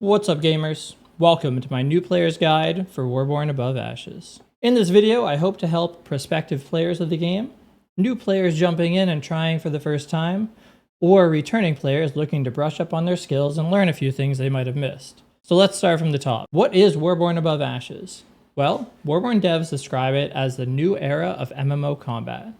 What's up, gamers? Welcome to my new player's guide for Warborne Above Ashes. In this video, I hope to help prospective players of the game, new players jumping in and trying for the first time, or returning players looking to brush up on their skills and learn a few things they might have missed. So let's start from the top. What is Warborne Above Ashes? Well, Warborne devs describe it as the new era of MMO combat.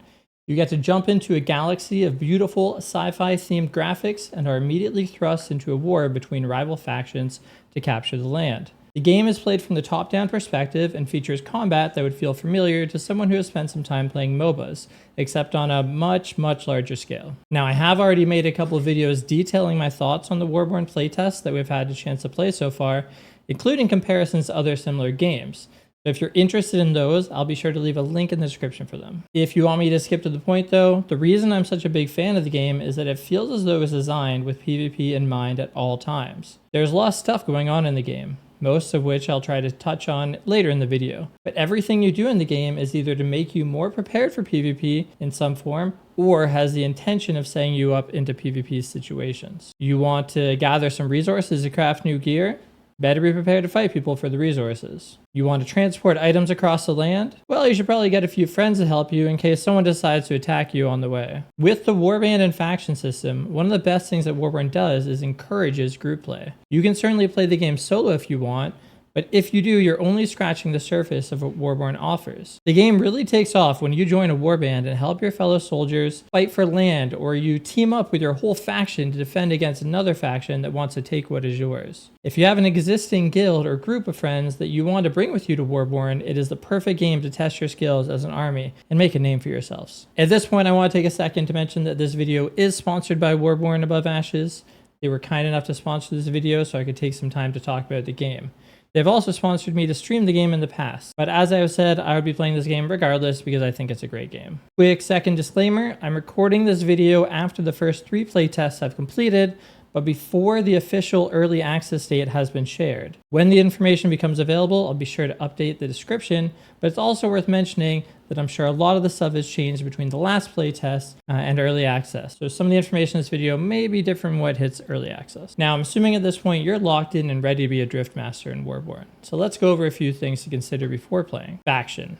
You get to jump into a galaxy of beautiful sci-fi themed graphics and are immediately thrust into a war between rival factions to capture the land. The game is played from the top-down perspective and features combat that would feel familiar to someone who has spent some time playing MOBAs, except on a much larger scale. Now, I have already made a couple of videos detailing my thoughts on the Warborne playtest that we've had a chance to play so far, including comparisons to other similar games. So if you're interested in those, I'll be sure to leave a link in the description for them. If you want me to skip to the point though, the reason I'm such a big fan of the game is that it feels as though it was designed with PvP in mind at all times. There's a lot of stuff going on in the game, most of which I'll try to touch on later in the video. But everything you do in the game is either to make you more prepared for PvP in some form, or has the intention of setting you up into PvP situations. You want to gather some resources to craft new gear? Better be prepared to fight people for the resources. You want to transport items across the land? Well, you should probably get a few friends to help you in case someone decides to attack you on the way. With the warband and faction system, one of the best things that Warborne does is encourages group play. You can certainly play the game solo if you want, but if you do, you're only scratching the surface of what Warborne offers. The game really takes off when you join a warband and help your fellow soldiers fight for land, or you team up with your whole faction to defend against another faction that wants to take what is yours. If you have an existing guild or group of friends that you want to bring with you to Warborne, it is the perfect game to test your skills as an army and make a name for yourselves. At this point, I want to take a second to mention that this video is sponsored by Warborne Above Ashes. They were kind enough to sponsor this video so I could take some time to talk about the game. They've also sponsored me to stream the game in the past, but as I have said, I would be playing this game regardless because I think it's a great game. Quick second disclaimer, I'm recording this video after the first 3 playtests I've completed, but before the official early access date has been shared. When the information becomes available, I'll be sure to update the description, but it's also worth mentioning that I'm sure a lot of the stuff has changed between the last playtest and early access. So some of the information in this video may be different from what hits early access. Now, I'm assuming at this point you're locked in and ready to be a Driftmaster in Warborne. So let's go over a few things to consider before playing. Faction.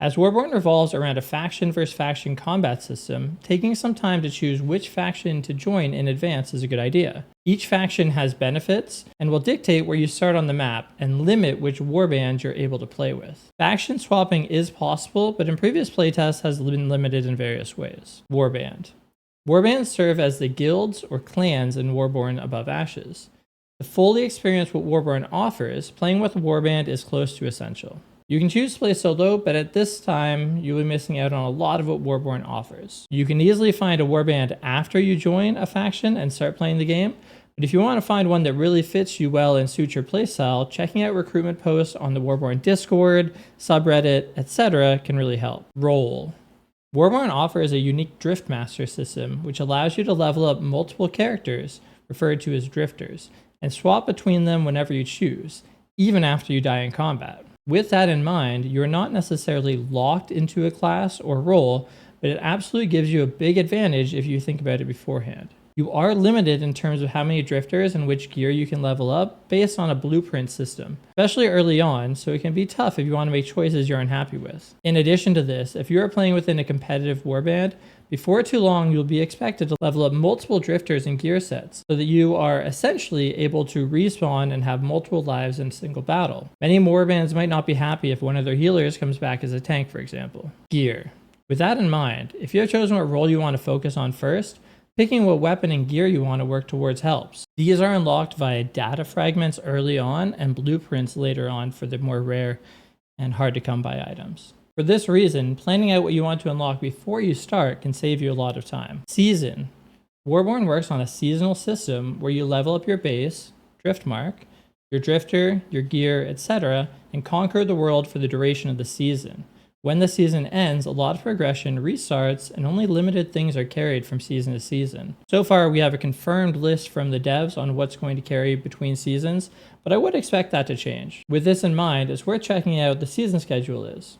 As Warborne revolves around a faction versus faction combat system, taking some time to choose which faction to join in advance is a good idea. Each faction has benefits and will dictate where you start on the map and limit which warbands you're able to play with. Faction swapping is possible, but in previous playtests has been limited in various ways. Warband. Warbands serve as the guilds or clans in Warborne Above Ashes. To fully experience what Warborne offers, playing with a warband is close to essential. You can choose to play solo, but at this time, you'll be missing out on a lot of what Warborne offers. You can easily find a warband after you join a faction and start playing the game, but if you want to find one that really fits you well and suits your playstyle, checking out recruitment posts on the Warborne Discord, subreddit, etc. can really help. Role. Warborne offers a unique Driftmaster system, which allows you to level up multiple characters, referred to as drifters, and swap between them whenever you choose, even after you die in combat. With that in mind, you're not necessarily locked into a class or role, but it absolutely gives you a big advantage if you think about it beforehand. You are limited in terms of how many drifters and which gear you can level up based on a blueprint system, especially early on, so it can be tough if you want to make choices you're unhappy with. In addition to this, if you are playing within a competitive warband, before too long you'll be expected to level up multiple drifters and gear sets, so that you are essentially able to respawn and have multiple lives in a single battle. Many warbands might not be happy if one of their healers comes back as a tank, for example. Gear. With that in mind, if you have chosen what role you want to focus on first, picking what weapon and gear you want to work towards helps. These are unlocked via data fragments early on and blueprints later on for the more rare and hard to come by items. For this reason, planning out what you want to unlock before you start can save you a lot of time. Season. Warborne works on a seasonal system where you level up your base, Driftmark, your drifter, your gear, etc., and conquer the world for the duration of the season. When the season ends, a lot of progression restarts and only limited things are carried from season to season. So far, we have a confirmed list from the devs on what's going to carry between seasons, but I would expect that to change. With this in mind, it's worth checking out the season schedule is.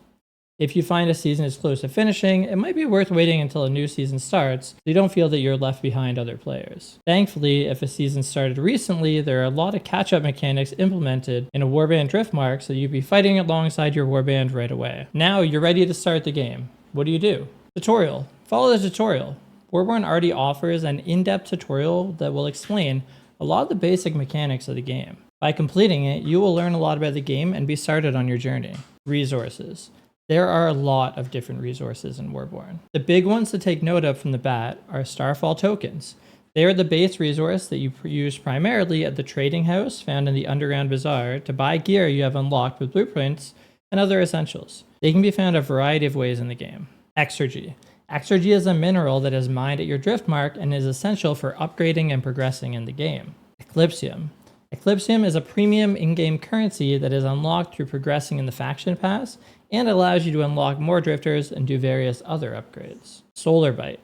If you find a season is close to finishing, it might be worth waiting until a new season starts so you don't feel that you're left behind other players. Thankfully, if a season started recently, there are a lot of catch-up mechanics implemented in a warband Driftmark so you'd be fighting alongside your warband right away. Now you're ready to start the game. What do? Tutorial. Follow the tutorial. Warborne already offers an in-depth tutorial that will explain a lot of the basic mechanics of the game. By completing it, you will learn a lot about the game and be started on your journey. Resources. There are a lot of different resources in Warborne. The big ones to take note of from the bat are Starfall tokens. They are the base resource that you use primarily at the trading house found in the Underground Bazaar to buy gear you have unlocked with blueprints and other essentials. They can be found a variety of ways in the game. Exergy. Exergy is a mineral that is mined at your Driftmark and is essential for upgrading and progressing in the game. Eclipsium. Eclipsium is a premium in-game currency that is unlocked through progressing in the faction pass and allows you to unlock more drifters and do various other upgrades. Solarbyte.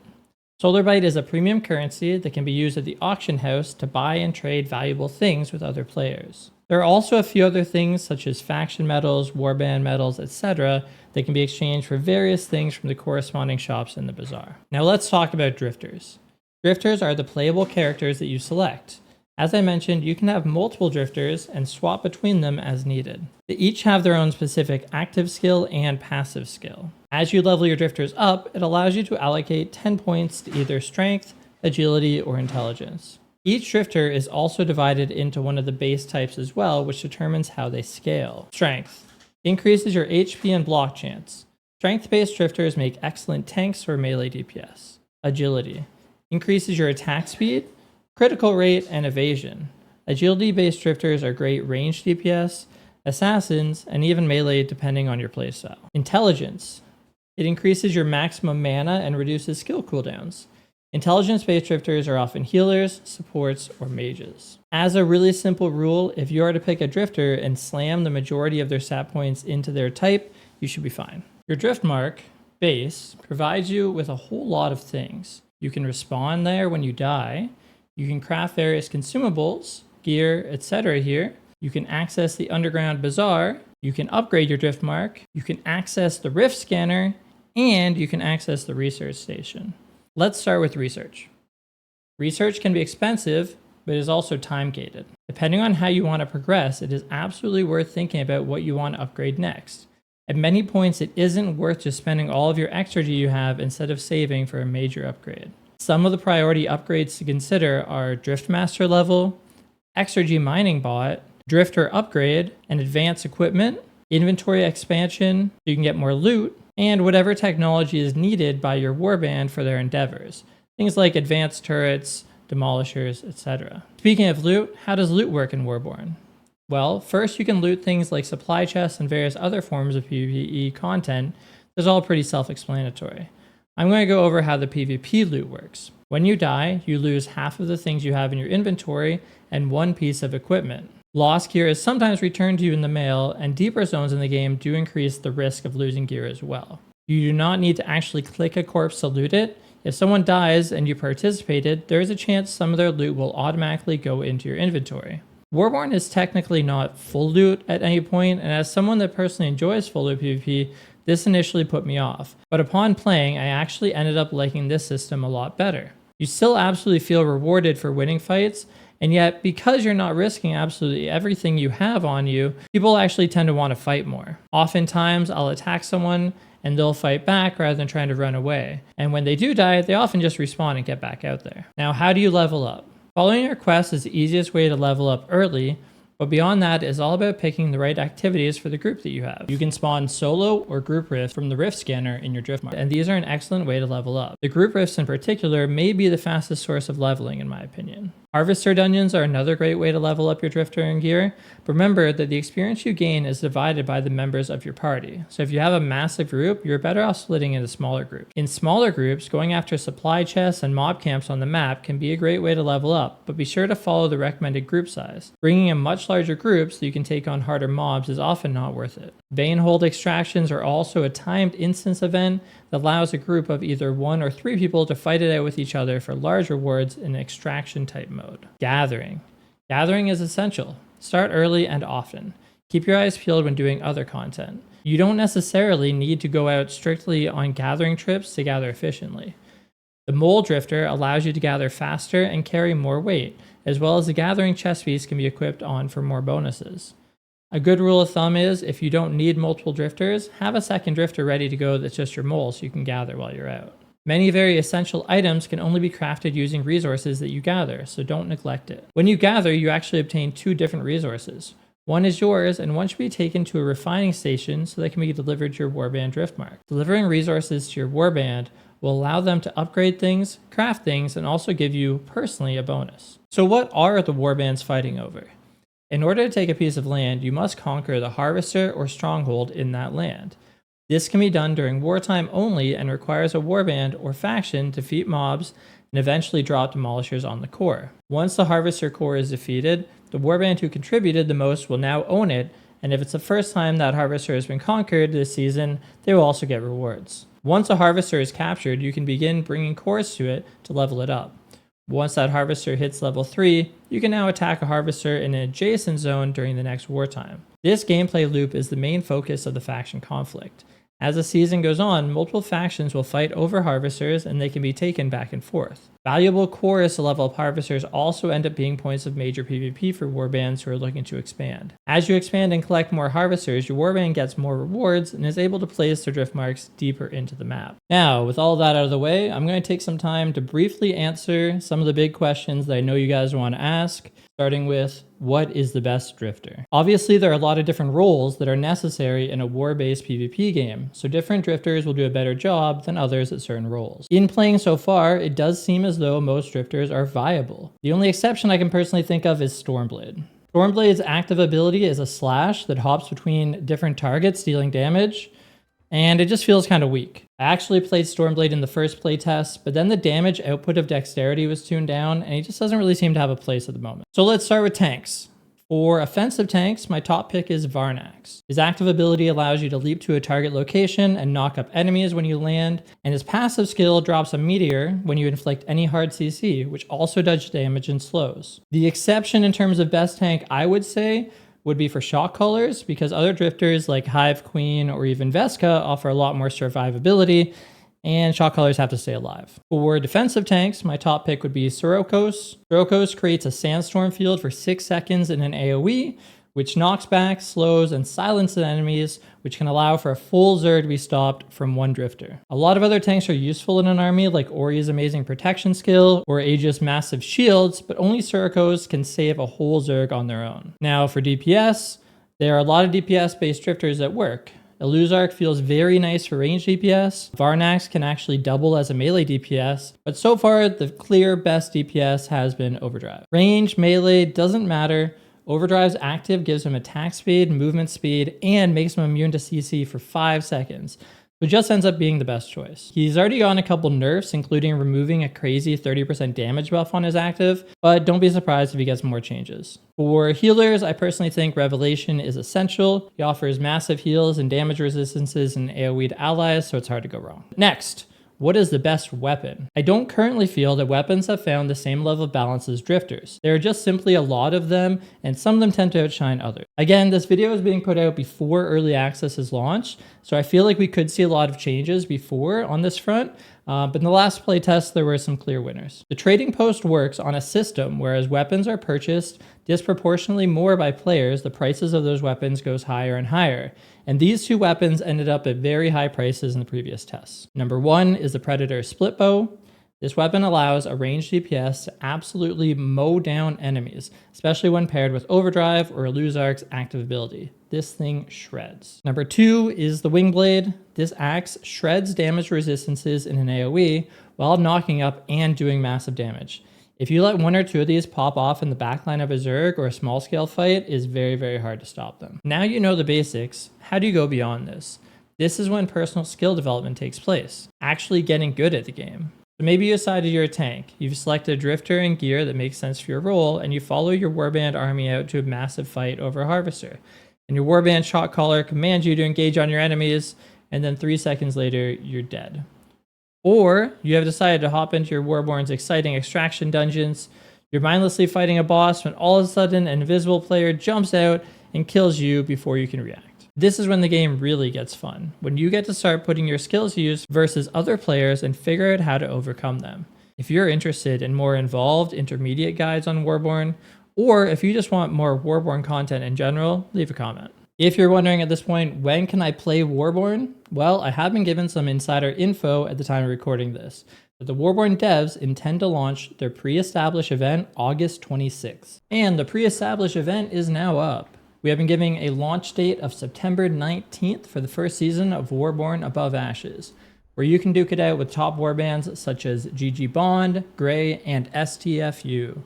Solarbyte is a premium currency that can be used at the auction house to buy and trade valuable things with other players. There are also a few other things such as faction medals, warband medals, etc. that can be exchanged for various things from the corresponding shops in the bazaar. Now let's talk about drifters. Drifters are the playable characters that you select. As I mentioned, you can have multiple drifters and swap between them as needed. They each have their own specific active skill and passive skill. As you level your drifters up, it allows you to allocate 10 points to either strength, agility, or intelligence. Each drifter is also divided into one of the base types as well, which determines how they scale. Strength increases your HP and block chance. Strength-based drifters make excellent tanks or melee DPS. Agility increases your attack speed, critical rate, and evasion. Agility-based drifters are great range DPS, assassins, and even melee depending on your playstyle. Intelligence. It increases your maximum mana and reduces skill cooldowns. Intelligence-based drifters are often healers, supports, or mages. As a really simple rule, if you are to pick a drifter and slam the majority of their stat points into their type, you should be fine. Your Driftmark base provides you with a whole lot of things. You can respawn there when you die. You can craft various consumables, gear, etc. here. You can access the Underground Bazaar. You can upgrade your Driftmark. You can access the Rift Scanner, and you can access the Research Station. Let's start with research. Research can be expensive, but is also time-gated. Depending on how you want to progress, it is absolutely worth thinking about what you want to upgrade next. At many points, it isn't worth just spending all of your exergy you have instead of saving for a major upgrade. Some of the priority upgrades to consider are Driftmaster level, Exergy mining bot, Drifter upgrade, and advanced equipment, inventory expansion so you can get more loot, and whatever technology is needed by your warband for their endeavors. Things like advanced turrets, demolishers, etc. Speaking of loot, how does loot work in Warborne? Well, first you can loot things like supply chests and various other forms of PvE content. That's all pretty self-explanatory. I'm going to go over how the PvP loot works. When you die, you lose half of the things you have in your inventory and one piece of equipment. Lost gear is sometimes returned to you in the mail, and deeper zones in the game do increase the risk of losing gear as well. You do not need to actually click a corpse to loot it. If someone dies and you participated, there is a chance some of their loot will automatically go into your inventory. Warborne is technically not full loot at any point, and as someone that personally enjoys full loot PvP, this initially put me off, but upon playing, I actually ended up liking this system a lot better. You still absolutely feel rewarded for winning fights, and yet because you're not risking absolutely everything you have on you, people actually tend to want to fight more. Oftentimes, I'll attack someone and they'll fight back rather than trying to run away. And when they do die, they often just respawn and get back out there. Now, how do you level up? Following your quest is the easiest way to level up early, but beyond that is all about picking the right activities for the group that you have. You can spawn solo or group rift from the Rift Scanner in your Driftmark, and these are an excellent way to level up. The group rifts in particular may be the fastest source of leveling in my opinion. Harvester dungeons are another great way to level up your drifter and gear, but remember that the experience you gain is divided by the members of your party. So if you have a massive group, you're better off splitting into smaller groups. In smaller groups, going after supply chests and mob camps on the map can be a great way to level up, but be sure to follow the recommended group size. Bringing in much larger groups so you can take on harder mobs is often not worth it. Banehold extractions are also a timed instance event that allows a group of either 1 or 3 people to fight it out with each other for large rewards in extraction type mode. Gathering. Gathering is essential. Start early and often. Keep your eyes peeled when doing other content. You don't necessarily need to go out strictly on gathering trips to gather efficiently. The Mole Drifter allows you to gather faster and carry more weight, as well as the gathering chest piece can be equipped on for more bonuses. A good rule of thumb is, if you don't need multiple drifters, have a second drifter ready to go that's just your mole so you can gather while you're out. Many very essential items can only be crafted using resources that you gather, so don't neglect it. When you gather, you actually obtain 2 different resources. One is yours, and one should be taken to a refining station so they can be delivered to your warband Driftmark. Delivering resources to your warband will allow them to upgrade things, craft things, and also give you, personally, a bonus. So what are the warbands fighting over? In order to take a piece of land, you must conquer the harvester or stronghold in that land. This can be done during wartime only and requires a warband or faction to defeat mobs and eventually drop demolishers on the core. Once the harvester core is defeated, the warband who contributed the most will now own it, and if it's the first time that harvester has been conquered this season, they will also get rewards. Once a harvester is captured, you can begin bringing cores to it to level it up. Once that harvester hits level 3, you can now attack a harvester in an adjacent zone during the next wartime. This gameplay loop is the main focus of the faction conflict. As the season goes on, multiple factions will fight over harvesters and they can be taken back and forth. Valuable cores to level up harvesters also end up being points of major PvP for warbands who are looking to expand. As you expand and collect more harvesters, your warband gets more rewards and is able to place their drift marks deeper into the map. Now, with all that out of the way, I'm going to take some time to briefly answer some of the big questions that I know you guys want to ask, starting with, what is the best drifter? Obviously, there are a lot of different roles that are necessary in a war-based PvP game, so different drifters will do a better job than others at certain roles. In playing so far, it does seem as though most drifters are viable. The only exception I can personally think of is Stormblade. Stormblade's active ability is a slash that hops between different targets dealing damage, and it just feels kind of weak. I actually played Stormblade in the first playtest, but then the damage output of Dexterity was tuned down, and he just doesn't really seem to have a place at the moment. So let's start with tanks. For offensive tanks, my top pick is Varnax. His active ability allows you to leap to a target location and knock up enemies when you land, and his passive skill drops a meteor when you inflict any hard CC, which also does damage and slows. The exception in terms of best tank, I would say, would be for shock callers, because other drifters like Hive Queen or even Vesca offer a lot more survivability, and shock callers have to stay alive. For defensive tanks, my top pick would be Sirocos. Sirocos creates a sandstorm field for 6 seconds in an AoE, which knocks back, slows, and silences enemies, which can allow for a full Zerg to be stopped from one drifter. A lot of other tanks are useful in an army, like Ori's amazing protection skill or Aegis' massive shields, but only Sirocos can save a whole Zerg on their own. Now for DPS, there are a lot of DPS-based drifters that work. Eluzark feels very nice for range DPS. Varnax can actually double as a melee DPS, but so far the clear best DPS has been Overdrive. Range, melee, doesn't matter. Overdrive's active gives him attack speed, movement speed, and makes him immune to CC for 5 seconds. So it just ends up being the best choice. He's already gotten a couple nerfs, including removing a crazy 30% damage buff on his active, but don't be surprised if he gets more changes. For healers, I personally think Revelation is essential. He offers massive heals and damage resistances and AoE to allies, so it's hard to go wrong. Next, what is the best weapon? I don't currently feel that weapons have found the same level of balance as drifters. There are just simply a lot of them, and some of them tend to outshine others. Again, this video is being put out before early access is launched, so I feel like we could see a lot of changes before on this front, but in the last playtest, there were some clear winners. The trading post works on a system whereas weapons are purchased disproportionately more by players, the prices of those weapons goes higher and higher. And these 2 weapons ended up at very high prices in the previous tests. Number 1 is the Predator Split Bow. This weapon allows a ranged DPS to absolutely mow down enemies, especially when paired with Overdrive or Eluzark's active ability. This thing shreds. Number 2 is the Wingblade. This axe shreds damage resistances in an AoE while knocking up and doing massive damage. If you let 1 or 2 of these pop off in the backline of a Zerg or a small scale fight, it's very, very hard to stop them. Now you know the basics. How do you go beyond this? This is when personal skill development takes place, actually getting good at the game. So maybe you decided you're a tank. You've selected a drifter and gear that makes sense for your role, and you follow your warband army out to a massive fight over a harvester. And your warband shot caller commands you to engage on your enemies, and then 3 seconds later, you're dead. Or you have decided to hop into your Warborne's exciting extraction dungeons. You're mindlessly fighting a boss when all of a sudden an invisible player jumps out and kills you before you can react. This is when the game really gets fun, when you get to start putting your skills to use versus other players and figure out how to overcome them. If you're interested in more involved intermediate guides on Warborne, or if you just want more Warborne content in general, leave a comment. If you're wondering at this point, when can I play Warborne? Well, I have been given some insider info at the time of recording this. But the Warborne devs intend to launch their pre-established event August 26th. And the pre-established event is now up. We have been giving a launch date of September 19th for the first season of Warborne Above Ashes, where you can duke it out with top warbands such as GG Bond, Grey, and STFU.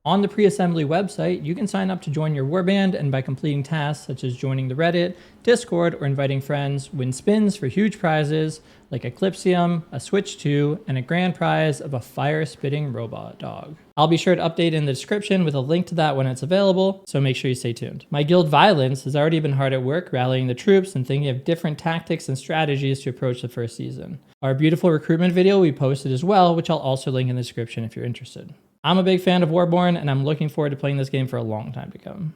On the pre-assembly website, you can sign up to join your warband, and by completing tasks such as joining the Reddit, Discord, or inviting friends, win spins for huge prizes like Eclipsium, a Switch 2, and a grand prize of a fire-spitting robot dog. I'll be sure to update in the description with a link to that when it's available, so make sure you stay tuned. My guild Violence has already been hard at work rallying the troops and thinking of different tactics and strategies to approach the first season. Our beautiful recruitment video we posted as well, which I'll also link in the description if you're interested. I'm a big fan of Warborne, and I'm looking forward to playing this game for a long time to come.